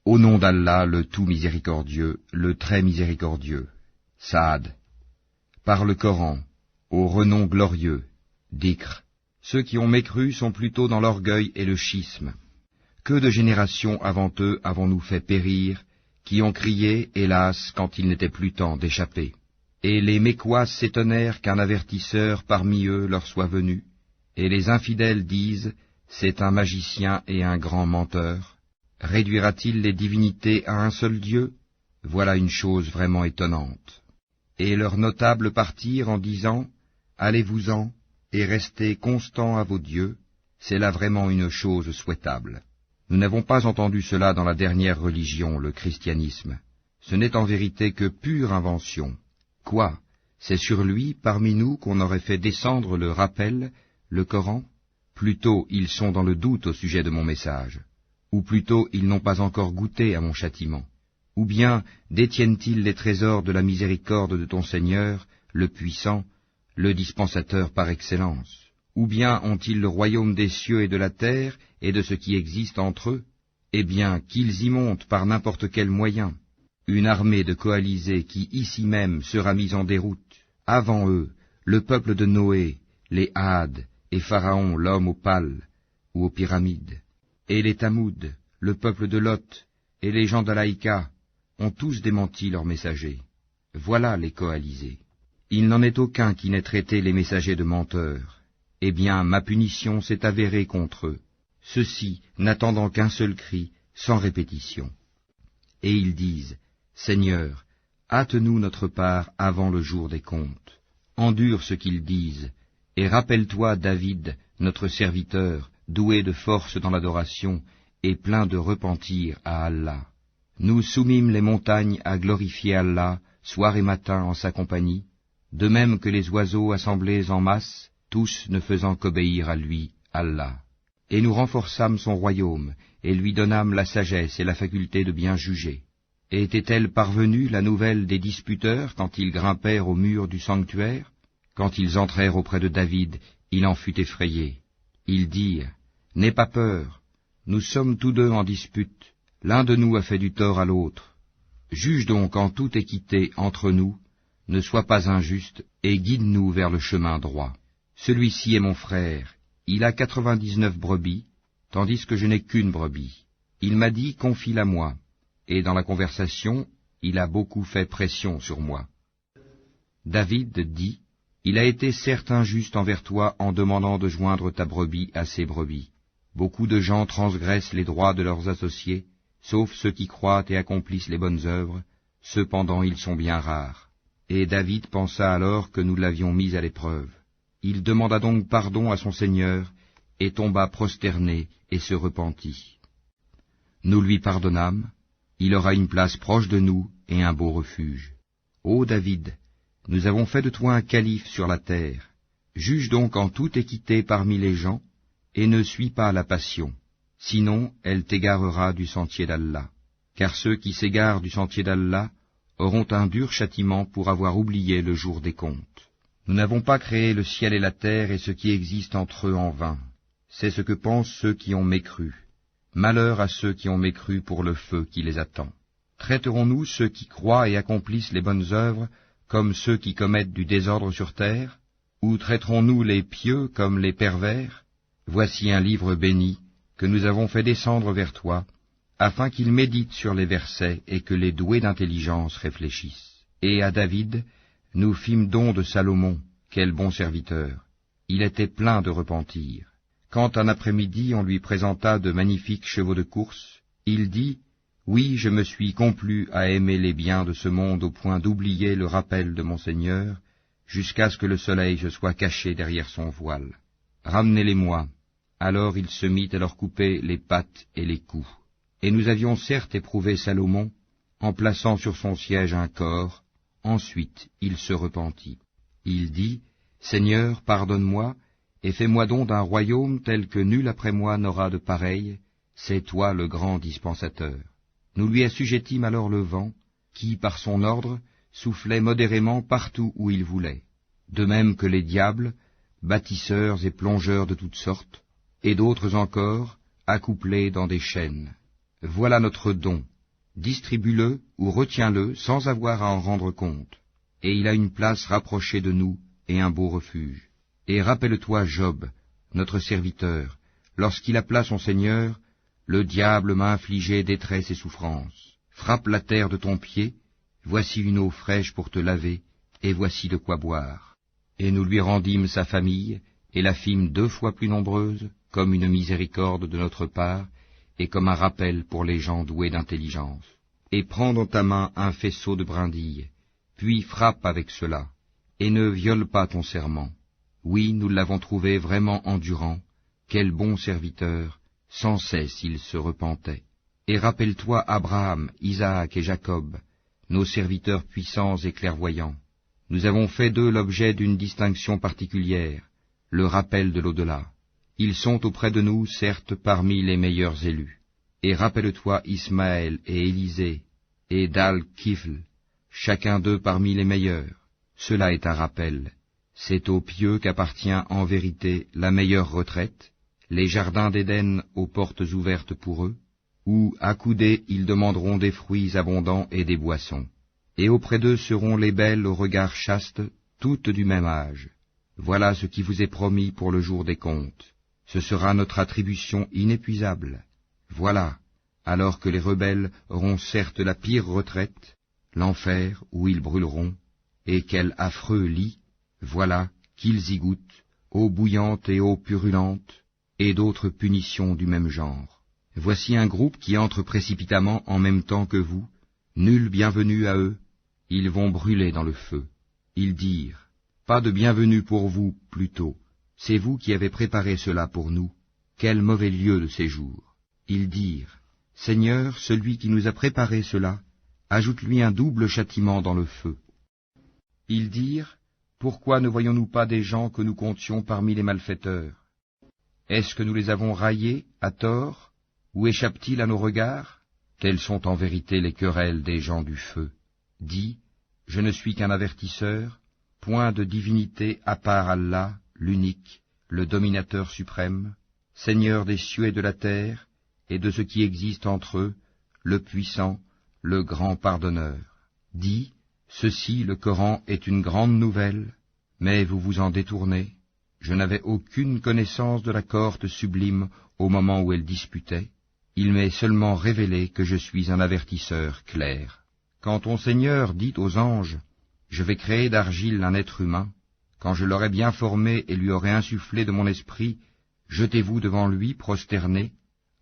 Au nom d'Allah, le tout miséricordieux, le très miséricordieux. Saad. Par le Coran, au renom glorieux. Dhikr. Ceux qui ont mécru sont plutôt dans l'orgueil et le schisme. Que de générations avant eux avons-nous fait périr, qui ont crié, hélas, quand il n'était plus temps d'échapper. Et les Mécois s'étonnèrent qu'un avertisseur parmi eux leur soit venu, et les infidèles disent, c'est un magicien et un grand menteur. Réduira-t-il les divinités à un seul Dieu? Voilà une chose vraiment étonnante. Et leurs notables partirent en disant, allez-vous-en, et restez constants à vos dieux, c'est là vraiment une chose souhaitable. Nous n'avons pas entendu cela dans la dernière religion, le christianisme. Ce n'est en vérité que pure invention. Quoi? C'est sur lui, parmi nous, qu'on aurait fait descendre le rappel, le Coran? Plutôt ils sont dans le doute au sujet de mon message, ou plutôt ils n'ont pas encore goûté à mon châtiment. Ou bien détiennent-ils les trésors de la miséricorde de ton Seigneur, le puissant, le dispensateur par excellence? Ou bien ont-ils le royaume des cieux et de la terre, et de ce qui existe entre eux? Eh bien, qu'ils y montent par n'importe quel moyen. Une armée de coalisés qui ici même sera mise en déroute. Avant eux, le peuple de Noé, les Hades, et Pharaon, l'homme aux pales, ou aux pyramides, et les Tamoud, le peuple de Lot, et les gens d'Alaïka, ont tous démenti leurs messagers. Voilà les coalisés. Il n'en est aucun qui n'ait traité les messagers de menteurs. Eh bien, ma punition s'est avérée contre eux, ceux-ci n'attendant qu'un seul cri, sans répétition. Et ils disent, Seigneur, hâte-nous notre part avant le jour des comptes. Endure ce qu'ils disent, et rappelle-toi David, notre serviteur, doué de force dans l'adoration, et plein de repentir à Allah. Nous soumîmes les montagnes à glorifier Allah, soir et matin en sa compagnie, de même que les oiseaux assemblés en masse, tous ne faisant qu'obéir à lui, Allah. Et nous renforçâmes son royaume, et lui donnâmes la sagesse et la faculté de bien juger. Et était-elle parvenue la nouvelle des disputeurs quand ils grimpèrent au mur du sanctuaire? Quand ils entrèrent auprès de David, il en fut effrayé. Ils dirent, n'aie pas peur, nous sommes tous deux en dispute, l'un de nous a fait du tort à l'autre. Juge donc en toute équité entre nous, ne sois pas injuste, et guide-nous vers le chemin droit. Celui-ci est mon frère, il a 99 brebis, tandis que je n'ai qu'une brebis. Il m'a dit, confie-la moi, et dans la conversation, il a beaucoup fait pression sur moi. David dit, il a été certes injuste envers toi en demandant de joindre ta brebis à ses brebis. Beaucoup de gens transgressent les droits de leurs associés, sauf ceux qui croient et accomplissent les bonnes œuvres, cependant ils sont bien rares. Et David pensa alors que nous l'avions mis à l'épreuve. Il demanda donc pardon à son Seigneur, et tomba prosterné et se repentit. Nous lui pardonnâmes, il aura une place proche de nous et un beau refuge. Ô David, nous avons fait de toi un calife sur la terre. Juge donc en toute équité parmi les gens, et ne suis pas la passion, sinon elle t'égarera du sentier d'Allah. Car ceux qui s'égarent du sentier d'Allah auront un dur châtiment pour avoir oublié le jour des comptes. Nous n'avons pas créé le ciel et la terre et ce qui existe entre eux en vain. C'est ce que pensent ceux qui ont mécru. Malheur à ceux qui ont mécru pour le feu qui les attend. Traiterons-nous ceux qui croient et accomplissent les bonnes œuvres comme ceux qui commettent du désordre sur terre? Ou traiterons-nous les pieux comme les pervers? Voici un livre béni que nous avons fait descendre vers toi, afin qu'il médite sur les versets et que les doués d'intelligence réfléchissent. Et à David, nous fîmes don de Salomon, quel bon serviteur. Il était plein de repentir. Quand un après-midi on lui présenta de magnifiques chevaux de course, il dit, « Oui, je me suis complu à aimer les biens de ce monde au point d'oublier le rappel de mon Seigneur, jusqu'à ce que le soleil se soit caché derrière son voile. Ramenez-les-moi. » Alors il se mit à leur couper les pattes et les coups. Et nous avions certes éprouvé Salomon, en plaçant sur son siège un corps. Ensuite il se repentit. Il dit, « Seigneur, pardonne-moi, et fais-moi don d'un royaume tel que nul après moi n'aura de pareil, c'est toi le grand dispensateur. » Nous lui assujettîmes alors le vent, qui, par son ordre, soufflait modérément partout où il voulait, de même que les diables, bâtisseurs et plongeurs de toutes sortes, et d'autres encore, accouplés dans des chaînes. Voilà notre don, distribue-le ou retiens-le sans avoir à en rendre compte. Et il a une place rapprochée de nous et un beau refuge. Et rappelle-toi Job, notre serviteur, lorsqu'il appela son Seigneur, le diable m'a infligé détresse et souffrance. Frappe la terre de ton pied, voici une eau fraîche pour te laver, et voici de quoi boire. Et nous lui rendîmes sa famille, et la fîmes 2 fois plus nombreuse, comme une miséricorde de notre part, et comme un rappel pour les gens doués d'intelligence. Et prends dans ta main un faisceau de brindilles, puis frappe avec cela, et ne viole pas ton serment. Oui, nous l'avons trouvé vraiment endurant, quel bon serviteur, sans cesse il se repentait. Et rappelle-toi Abraham, Isaac et Jacob, nos serviteurs puissants et clairvoyants. Nous avons fait d'eux l'objet d'une distinction particulière, le rappel de l'au-delà. Ils sont auprès de nous, certes, parmi les meilleurs élus. Et rappelle-toi Ismaël et Élisée, et Dal-Kifl, chacun d'eux parmi les meilleurs. Cela est un rappel. C'est aux pieux qu'appartient en vérité la meilleure retraite, les jardins d'Éden aux portes ouvertes pour eux, où, accoudés, ils demanderont des fruits abondants et des boissons. Et auprès d'eux seront les belles au regard chaste, toutes du même âge. Voilà ce qui vous est promis pour le jour des comptes. Ce sera notre attribution inépuisable. Voilà, alors que les rebelles auront certes la pire retraite, l'enfer où ils brûleront, et quel affreux lit, voilà qu'ils y goûtent, eau bouillante et eau purulente, et d'autres punitions du même genre. Voici un groupe qui entre précipitamment en même temps que vous, nul bienvenu à eux, ils vont brûler dans le feu. Ils dirent, pas de bienvenue pour vous, plutôt, c'est vous qui avez préparé cela pour nous, quel mauvais lieu de séjour. Ils dirent, Seigneur, celui qui nous a préparé cela, ajoute-lui un double châtiment dans le feu. Ils dirent, pourquoi ne voyons-nous pas des gens que nous comptions parmi les malfaiteurs? Est-ce que nous les avons raillés, à tort, ou échappent-ils à nos regards? Telles sont en vérité les querelles des gens du feu. Dis, je ne suis qu'un avertisseur, point de divinité à part Allah, l'unique, le dominateur suprême, Seigneur des cieux et de la terre, et de ce qui existe entre eux, le puissant, le grand pardonneur. Dis, ceci, le Coran, est une grande nouvelle, mais vous vous en détournez. Je n'avais aucune connaissance de la cohorte sublime au moment où elle disputait. Il m'est seulement révélé que je suis un avertisseur clair. Quand ton Seigneur dit aux anges, « Je vais créer d'argile un être humain », quand je l'aurai bien formé et lui aurai insufflé de mon esprit, jetez-vous devant lui prosternés.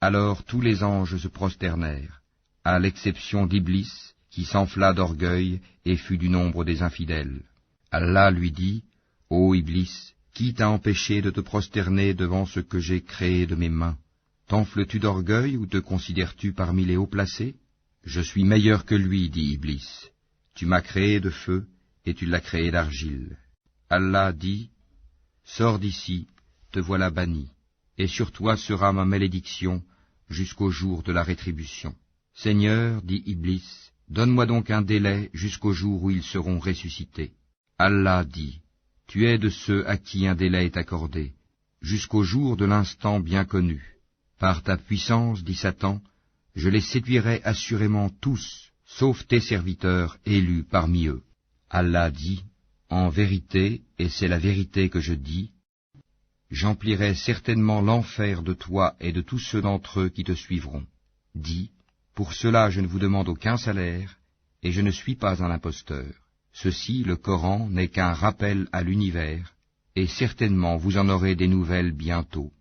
Alors tous les anges se prosternèrent, à l'exception d'Iblis, qui s'enfla d'orgueil et fut du nombre des infidèles. Allah lui dit, « Ô Iblis, qui t'a empêché de te prosterner devant ce que j'ai créé de mes mains? T'enfles-tu d'orgueil ou te considères-tu parmi les hauts placés? Je suis meilleur que lui, dit Iblis. Tu m'as créé de feu et tu l'as créé d'argile. » Allah dit, « Sors d'ici, te voilà banni, et sur toi sera ma malédiction jusqu'au jour de la rétribution. » Seigneur, dit Iblis, donne-moi donc un délai jusqu'au jour où ils seront ressuscités. Allah dit, tu es de ceux à qui un délai est accordé, jusqu'au jour de l'instant bien connu. Par ta puissance, dit Satan, je les séduirai assurément tous, sauf tes serviteurs élus parmi eux. Allah dit, en vérité, et c'est la vérité que je dis, j'emplirai certainement l'enfer de toi et de tous ceux d'entre eux qui te suivront. Dis, pour cela je ne vous demande aucun salaire, et je ne suis pas un imposteur. Ceci, le Coran, n'est qu'un rappel à l'univers, et certainement vous en aurez des nouvelles bientôt.